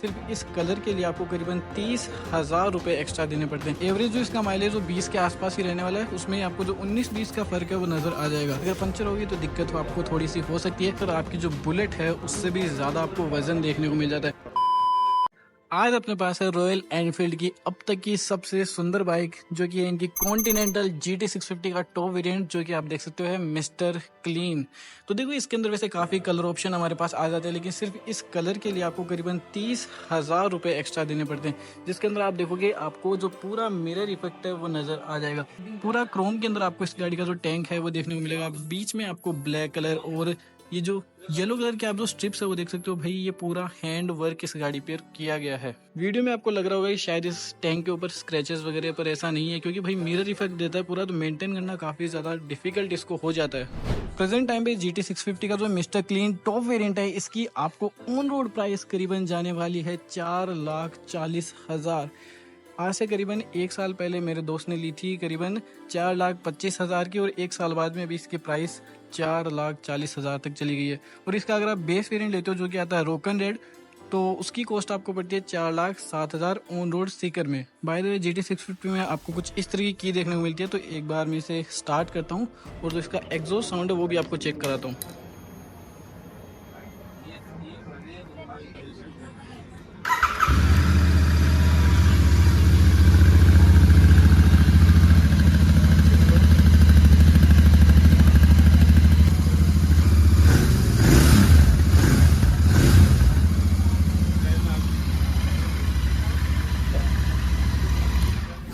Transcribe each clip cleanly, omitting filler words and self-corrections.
सिर्फ इस कलर के लिए आपको करीबन 30,000 रुपये एक्स्ट्रा देने पड़ते हैं। एवरेज जो इसका माइलेज वो 20 के आसपास ही रहने वाला है, उसमें आपको जो 19-20 का फर्क है वो नजर आ जाएगा। अगर पंचर होगी तो दिक्कत तो आपको थोड़ी सी हो सकती है, पर आपकी जो बुलेट है उससे भी ज्यादा आपको वजन देखने को मिल जाता है। आज अपने पास है रॉयल एनफील्ड की अब तक की सबसे सुंदर बाइक, जो कि है इनकी कॉन्टिनेंटल GT 650 का टॉप वेरिएंट, जो कि आप देख सकते हो है मिस्टर क्लीन। तो देखो इसके अंदर वैसे काफ़ी कलर ऑप्शन हमारे पास आ जाते हैं, लेकिन सिर्फ इस कलर के लिए आपको करीबन 30,000 रुपये एक्स्ट्रा देने पड़ते हैं, जिसके अंदर आप देखोगे आपको जो पूरा मिरर इफेक्ट है वो नज़र आ जाएगा। पूरा क्रोम के अंदर आपको इस गाड़ी का जो टैंक है वो देखने को मिलेगा। बीच में आपको ब्लैक कलर और ये जो येलो कलर के आप जो स्ट्रिप्स है वो देख सकते हो भाई, ये पूरा हैंड वर्क इस गाड़ी पर किया गया है। वीडियो में आपको लग रहा होगा कि शायद इस टैंक के ऊपर स्क्रैचेस वगैरह, पर ऐसा नहीं है, क्योंकि भाई मिरर इफेक्ट देता है पूरा, तो मेंटेन करना काफी ज्यादा डिफिकल्ट इसको हो जाता है। प्रेजेंट टाइम पे GT 650 का जो मिस्टर क्लीन टॉप वेरिएंट है, इसकी आपको ऑन रोड प्राइस करीबन जाने वाली है 4,40,000। आज से करीबन 1 साल पहले मेरे दोस्त ने ली थी करीबन 4,25,000 की, और 1 साल बाद में अभी इसकी प्राइस 4,40,000 तक चली गई है। और इसका अगर आप बेस वेरिएंट लेते हो जो कि आता है रोकन रेड, तो उसकी कॉस्ट आपको पड़ती है 4,07,000 ऑन रोड सीकर में। बाय द वे GT 650 में आपको कुछ इस तरह की देखने को मिलती है। तो एक बार मैं इसे स्टार्ट करता हूँ और जो इसका एग्जॉस्ट साउंड है वो भी आपको चेक कराता हूँ।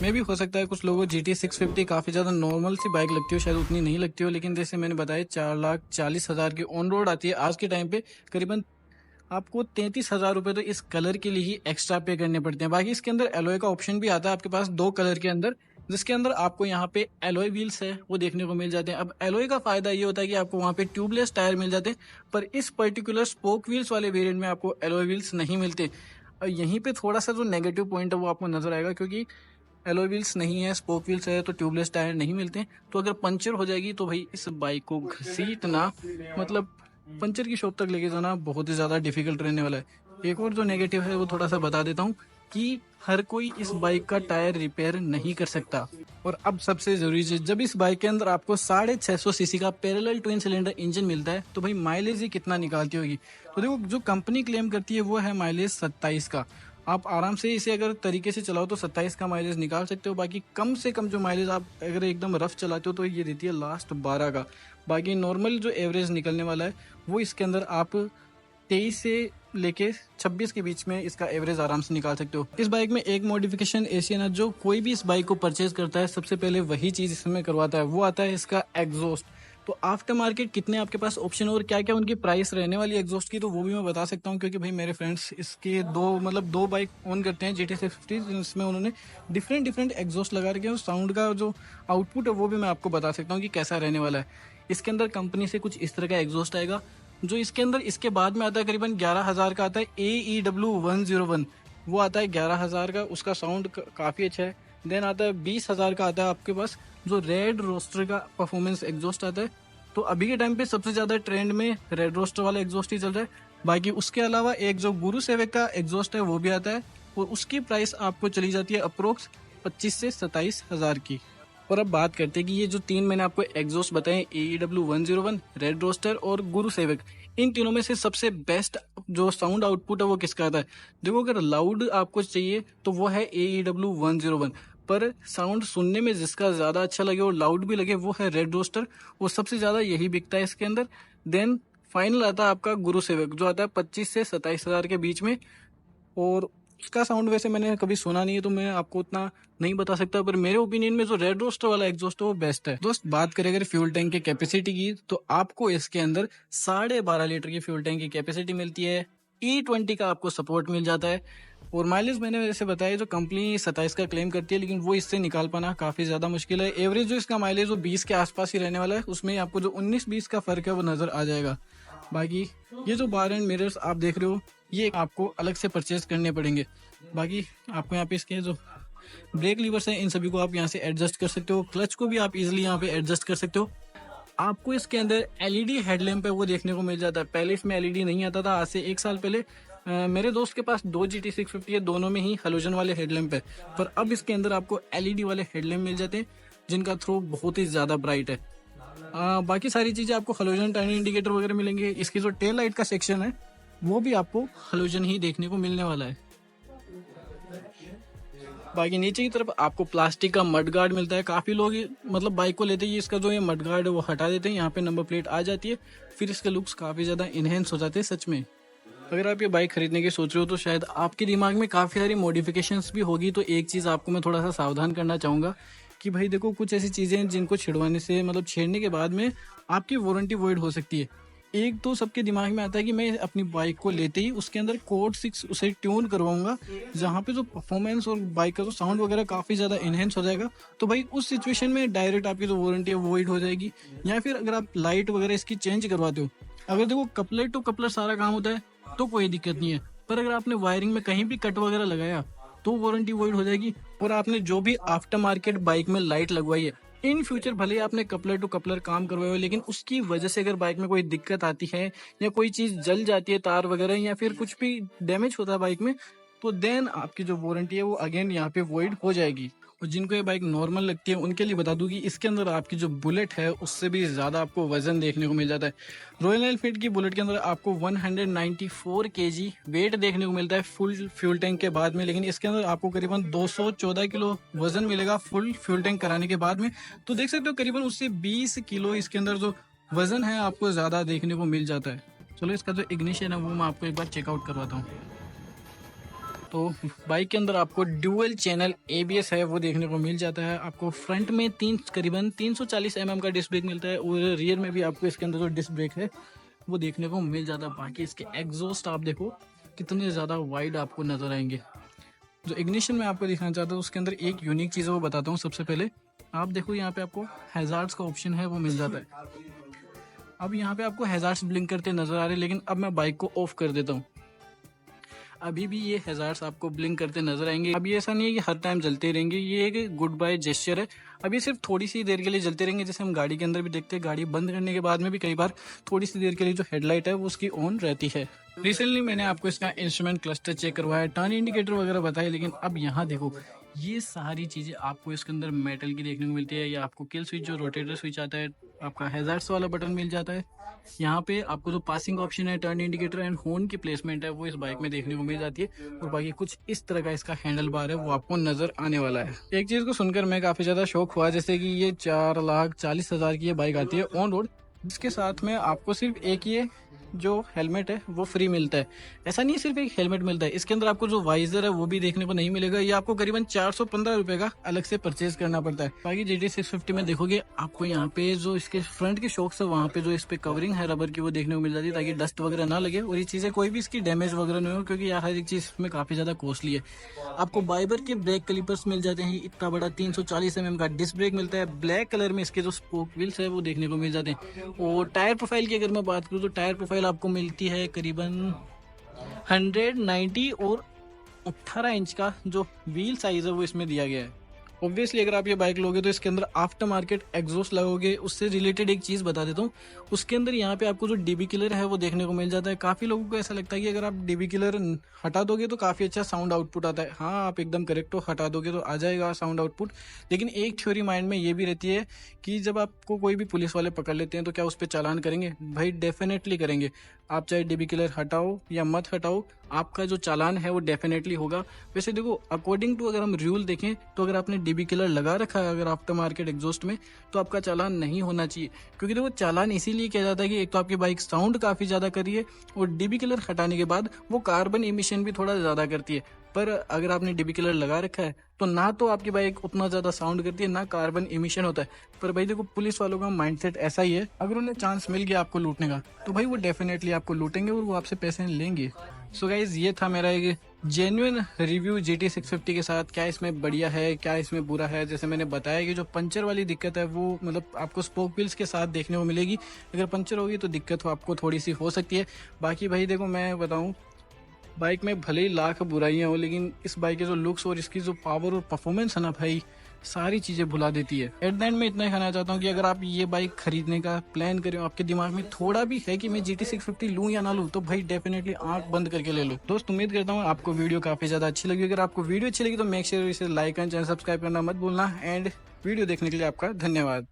मे भी हो सकता है कुछ लोगों को GT 650 काफ़ी ज़्यादा नॉर्मल सी बाइक लगती हो, शायद उतनी नहीं लगती हो, लेकिन जैसे मैंने बताया 4,40,000 की ऑन रोड आती है आज के टाइम पे। करीबन आपको 33,000 रुपये तो इस कलर के लिए ही एक्स्ट्रा पे करने पड़ते हैं। बाकी इसके अंदर एलॉय का ऑप्शन भी आता है आपके पास 2 कलर के अंदर, जिसके अंदर आपको यहाँ पे एलॉय व्हील्स है वो देखने को मिल जाते हैं। अब एलॉय का फायदा ये होता है कि आपको वहाँ पे ट्यूबलेस टायर मिल जाते हैं, पर इस पर्टिकुलर स्पोक व्हील्स वाले वेरिएंट में आपको एलॉय व्हील्स नहीं मिलते। और यहीं पे थोड़ा सा जो नेगेटिव पॉइंट है वो आपको नजर आएगा, क्योंकि एलॉय व्हील्स नहीं है, स्पोक व्हील्स है, तो ट्यूबलेस टायर नहीं मिलते। तो अगर पंचर हो जाएगी तो भाई इस बाइक को घसीटना, मतलब पंचर की शॉप तक लेके जाना बहुत ही ज़्यादा डिफिकल्ट रहने वाला है। एक और जो नेगेटिव है वो थोड़ा सा बता देता हूँ कि हर कोई इस बाइक का टायर रिपेयर नहीं कर सकता। और अब सबसे जरूरी चीज, जब इस बाइक के अंदर आपको 650 सीसी का पैरेलल ट्विन सिलेंडर इंजन मिलता है, तो भाई माइलेज ही कितना निकालती होगी। तो देखो जो कंपनी क्लेम करती है वो है माइलेज 27 का। आप आराम से इसे अगर तरीके से चलाओ तो 27 का माइलेज निकाल सकते हो। बाकी कम से कम जो माइलेज आप अगर एकदम रफ चलाते हो तो ये देती है लास्ट 12 का। बाकी नॉर्मल जो एवरेज निकलने वाला है वो इसके अंदर आप 23 से लेके 26 के बीच में इसका एवरेज आराम से निकाल सकते हो। इस बाइक में एक मॉडिफिकेशन ऐसी है ना, जो कोई भी इस बाइक को परचेज करता है सबसे पहले वही चीज इसमें करवाता है, वो आता है इसका एग्जॉस्ट। तो आफ्टर मार्केट कितने आपके पास ऑप्शन और क्या क्या उनकी प्राइस रहने वाली है एग्जॉस्ट की, तो वो भी मैं बता सकता हूँ, क्योंकि भाई मेरे फ्रेंड्स इसके दो बाइक ओन करते हैं GT 650, जिसमें उन्होंने डिफरेंट एग्जॉस्ट लगा रखे हैं। साउंड का जो आउटपुट है वो भी मैं आपको बता सकता हूँ कि कैसा रहने वाला है। इसके अंदर कंपनी से कुछ इस तरह का एग्जॉस्ट आएगा, जो इसके अंदर इसके बाद में आता है करीबन 11,000 का आता है AEW 101, वो आता है 11,000 का, उसका साउंड काफ़ी अच्छा है। देन आता है 20,000 का आता है आपके पास जो रेड रोस्टर का परफॉर्मेंस एग्जॉस्ट आता है। तो अभी के टाइम पे सबसे ज़्यादा ट्रेंड में रेड रोस्टर वाला एग्जॉस्ट ही चल रहा है। बाकी उसके अलावा एक जो गुरु सेवक का एग्जॉस्ट है वो भी आता है, और उसकी प्राइस आपको चली जाती है अप्रोक्स 25 से 27,000 की। और अब बात करते हैं कि ये जो 3 मैंने आपको एग्जॉस्ट बताए, AEW 101, रेड रोस्टर और गुरु सेवक, इन तीनों में से सबसे बेस्ट जो साउंड आउटपुट है वो किसका आता है। देखो अगर लाउड आपको चाहिए तो वो है AEW 101, पर साउंड सुनने में जिसका ज़्यादा अच्छा लगे और लाउड भी लगे वो है रेड रोस्टर, और सबसे ज़्यादा यही बिकता है इसके अंदर। देन फाइनल आता है आपका गुरु सेवक, जो आता है 25 से 27,000 के बीच में। और उसका साउंड वैसे मैंने कभी सुना नहीं है तो मैं आपको उतना नहीं बता सकता, पर मेरे ओपिनियन में जो रेड रोस्टर वाला एग्जॉस्ट है वो बेस्ट है। दोस्त बात करें अगर फ्यूल टैंक की कैपेसिटी की, तो आपको इसके अंदर 12.5 लीटर की फ्यूल टैंक की कैपेसिटी मिलती है। E20 का आपको सपोर्ट मिल जाता है। और माइलेज मैंने वैसे बताया जो कंपनी 27 का क्लेम करती है, लेकिन वो इससे निकाल पाना काफ़ी ज़्यादा मुश्किल है। एवरेज जो इसका माइलेज वो 20 के आसपास ही रहने वाला है, उसमें आपको जो 19-20 का फ़र्क है वो नज़र आ जाएगा। बाकी ये जो बार एंड मिरर्स आप देख रहे हो ये आपको अलग से परचेज करने पड़ेंगे। बाकी आपको यहाँ पे इसके जो ब्रेक लीवर्स हैं इन सभी को आप यहाँ से एडजस्ट कर सकते हो। क्लच को भी आप इजीली यहाँ पे एडजस्ट कर सकते हो। आपको इसके अंदर LED हेडलैम्प है वो देखने को मिल जाता है। पहले इसमें LED नहीं आता था, आज से 1 साल पहले मेरे दोस्त के पास दो GT650 है, दोनों में ही हेलोजन वाले हेडलैम्प है, पर अब इसके अंदर आपको LED वाले हेडलैम्प मिल जाते हैं जिनका थ्रो बहुत ही ज़्यादा ब्राइट है। बाकी सारी चीज़ें आपको हेलोजन टर्न इंडिकेटर वगैरह मिलेंगे। इसकी जो टेल लाइट का सेक्शन है वो भी आपको हेलोजन ही देखने को मिलने वाला है। बाकी नीचे की तरफ आपको प्लास्टिक का मड गार्ड मिलता है। काफ़ी लोग मतलब बाइक को लेते ही इसका जो ये मड गार्ड है वो हटा देते हैं, यहाँ पे नंबर प्लेट आ जाती है, फिर इसके लुक्स काफ़ी ज़्यादा इन्हेंस हो जाते हैं सच में। अगर आप ये बाइक खरीदने की सोच रहे हो तो शायद आपके दिमाग में काफ़ी सारी मॉडिफिकेशंस भी होगी, तो एक चीज़ आपको मैं थोड़ा सा सावधान करना चाहूँगा कि भाई देखो, कुछ ऐसी चीज़ें हैं जिनको छिड़वाने से मतलब छेड़ने के बाद में आपकी वारंटी वॉइड हो सकती है। एक तो सबके दिमाग में आता है कि मैं अपनी बाइक को लेते ही उसके अंदर कोड 6 उसे ट्यून करवाऊंगा, जहाँ पे जो परफॉर्मेंस और बाइक का जो साउंड वगैरह काफ़ी ज़्यादा इन्हेंस हो जाएगा। तो भाई उस सिचुएशन में डायरेक्ट आपकी जो वारंटी है वॉइड हो जाएगी। या फिर अगर आप लाइट वगैरह इसकी चेंज करवाते हो, अगर देखो कपलर टू कपलर सारा काम होता है तो कोई दिक्कत नहीं है, पर अगर आपने वायरिंग में कहीं भी कट वगैरह लगाया तो वारंटी वॉइड हो जाएगी। और आपने जो भी आफ्टर मार्केट बाइक में लाइट लगवाई है, इन फ्यूचर भले ही आपने कपलर टू कपलर काम करवाए हो, लेकिन उसकी वजह से अगर बाइक में कोई दिक्कत आती है या कोई चीज़ जल जाती है, तार वगैरह, या फिर कुछ भी डैमेज होता है बाइक में, तो देन आपकी जो वारंटी है वो अगेन यहाँ पे वॉइड हो जाएगी। और जिनको ये बाइक नॉर्मल लगती है उनके लिए बता दूं कि इसके अंदर आपकी जो बुलेट है उससे भी ज़्यादा आपको वजन देखने को मिल जाता है। रॉयल एनफील्ड की बुलेट के अंदर आपको 194 kg वेट देखने को मिलता है फुल फ्यूल टैंक के बाद में, लेकिन इसके अंदर आपको करीबन 214 किलो वजन मिलेगा फुल फ्यूल टैंक कराने के बाद में। तो देख सकते हो करीबन उससे 20 किलो इसके अंदर जो वजन है आपको ज़्यादा देखने को मिल जाता है। चलो इसका जो इग्निशन है वो मैं आपको एक बार चेकआउट करवाता हूँ। तो बाइक के अंदर आपको ड्यूअल चैनल ABS है वो देखने को मिल जाता है। आपको फ्रंट में करीबन 340 mm का डिस्क ब्रेक मिलता है, और रियर में भी आपको इसके अंदर जो डिस्क ब्रेक है वो देखने को मिल जाता है। बाकी इसके एग्जॉस्ट आप देखो कितने ज़्यादा वाइड आपको नज़र आएंगे। जो इग्निशन में आपको दिखाना चाहता हूँ उसके अंदर एक यूनिक चीज़ है वो बताता हूँ। सबसे पहले आप देखो यहाँ पे आपको हैजार्ड्स का ऑप्शन है वो मिल जाता है। अब यहाँ पे आपको हैजार्ड्स ब्लिंक करते नज़र आ रहे हैं, लेकिन अब मैं बाइक को ऑफ कर देता हूँ। अभी भी ये हैजार्ड्स आपको ब्लिंक करते नजर आएंगे। अब ये ऐसा नहीं है कि हर टाइम जलते रहेंगे, ये एक गुड बाय जेस्चर है। अब ये सिर्फ थोड़ी सी देर के लिए जलते रहेंगे, जैसे हम गाड़ी के अंदर भी देखते हैं, गाड़ी बंद करने के बाद में भी कई बार थोड़ी सी देर के लिए जो हेडलाइट है वो उसकी ऑन रहती है। रिसेंटली मैंने आपको इसका इंस्ट्रूमेंट क्लस्टर चेक करवाया, टर्न इंडिकेटर वगैरह बताया, लेकिन अब यहाँ देखो ये सारी चीज़ें आपको इसके अंदर मेटल की देखने को मिलती है। या आपको किल स्विच जो रोटेटर स्विच आता है, आपका हैजार्ड्स वाला बटन मिल जाता है। यहाँ पे आपको जो पासिंग ऑप्शन है, टर्न इंडिकेटर एंड हॉर्न की प्लेसमेंट है वो इस बाइक में देखने को मिल जाती है। और बाकी कुछ इस तरह का इसका हैंडल बार है वो आपको नजर आने वाला है। एक चीज़ को सुनकर मैं काफ़ी ज़्यादा शौक हुआ, जैसे कि ये 4,40,000 की ये बाइक आती है ऑन रोड, जिसके साथ में आपको सिर्फ एक ये जो हेलमेट है वो फ्री मिलता है। ऐसा नहीं है सिर्फ एक हेलमेट मिलता है, इसके अंदर आपको जो वाइजर है वो भी देखने को नहीं मिलेगा। ये आपको करीबन 415 रुपए का अलग से परचेज करना पड़ता है। बाकी GT650 में देखोगे आपको यहाँ पे जो इसके फ्रंट के शॉक्स है वहाँ पे जो इस पे कवरिंग है रबर की वो देखने को मिल जाती है, ताकि डस्ट वगैरह ना लगे और ये चीज़ें कोई भी इसकी डैमेज वगैरह नहीं हो, क्योंकि यह हर एक चीज़ में काफ़ी ज़्यादा कॉस्टली है। आपको बाइबर के ब्रेक कैलिपर्स मिल जाते हैं, इतना बड़ा 340 mm का डिस्क ब्रेक मिलता है। ब्लैक कलर में इसके जो स्पोक व्हील्स है वो देखने को मिल जाते हैं। और टायर प्रोफाइल की अगर मैं बात करूँ तो टायर प्रोफाइल आपको मिलती है करीबन 190 और 18 इंच का जो व्हील साइज है वो इसमें दिया गया है। ऑब्वियसली अगर आप ये बाइक लोगे तो इसके अंदर आफ्टर मार्केट एग्जॉस्ट लगोगे। उससे रिलेटेड एक चीज़ बता देता हूँ, उसके अंदर यहाँ पे आपको जो DB किलर है वो देखने को मिल जाता है। काफ़ी लोगों को ऐसा लगता है कि अगर आप DB किलर हटा दोगे तो काफ़ी अच्छा साउंड आउटपुट आता है। हाँ, आप एकदम करेक्ट हो, हटा दोगे तो आ जाएगा साउंड आउटपुट। लेकिन एक थ्योरी माइंड में ये भी रहती है कि जब आपको कोई भी पुलिस वाले पकड़ लेते हैं तो क्या उस पर चालान करेंगे? भाई डेफिनेटली करेंगे। आप चाहे DB किलर हटाओ या मत हटाओ, आपका जो चालान है वो डेफिनेटली होगा। वैसे देखो अकॉर्डिंग टू अगर हम रूल देखें तो अगर आपने DB किलर लगा रखा है अगर आफ्टर मार्केट एग्जॉस्ट में तो आपका चालान नहीं होना चाहिए, क्योंकि देखो चालान इसीलिए किया जाता है कि एक तो आपकी बाइक साउंड काफ़ी ज़्यादा कर रही है और DB किलर हटाने के बाद वो कार्बन इमिशन भी थोड़ा ज़्यादा करती है। पर अगर आपने DB किलर लगा रखा है तो ना तो आपकी बाइक उतना ज़्यादा साउंड करती है ना कार्बन इमिशन होता है। पर भाई देखो पुलिस वालों का माइंडसेट ऐसा ही है, अगर उन्हें चांस मिल गया आपको लूटने का तो भाई वो डेफिनेटली आपको लूटेंगे और वो आपसे पैसे लेंगे। सो गाइज ये था मेरा एक जेन्युइन रिव्यू GT650 के साथ। क्या इसमें बढ़िया है, क्या इसमें बुरा है। जैसे मैंने बताया कि जो पंचर वाली दिक्कत है वो मतलब आपको स्पोक व्हील्स के साथ देखने को मिलेगी। अगर पंचर होगी तो दिक्कत आपको थोड़ी सी हो सकती है। बाकी भाई देखो मैं बताऊँ, बाइक में भले ही लाख बुराइयाँ हो, लेकिन इस बाइक के जो लुक्स और इसकी जो पावर और परफॉर्मेंस है ना भाई, सारी चीजें भुला देती है। एट द एंड में इतना ही कहना चाहता हूँ कि अगर आप ये बाइक खरीदने का प्लान करें, आपके दिमाग में थोड़ा भी है कि मैं GT 650 लूँ या ना लूँ, तो भाई डेफिनेटली आंख बंद करके ले लो। दोस्त उम्मीद करता हूँ आपको वीडियो काफी ज्यादा अच्छी लगी। अगर आपको वीडियो अच्छी लगी तो मेक श्योर इसे लाइक एंड चैनल सब्सक्राइब करना मत भूलना। एंड वीडियो देखने के लिए आपका धन्यवाद।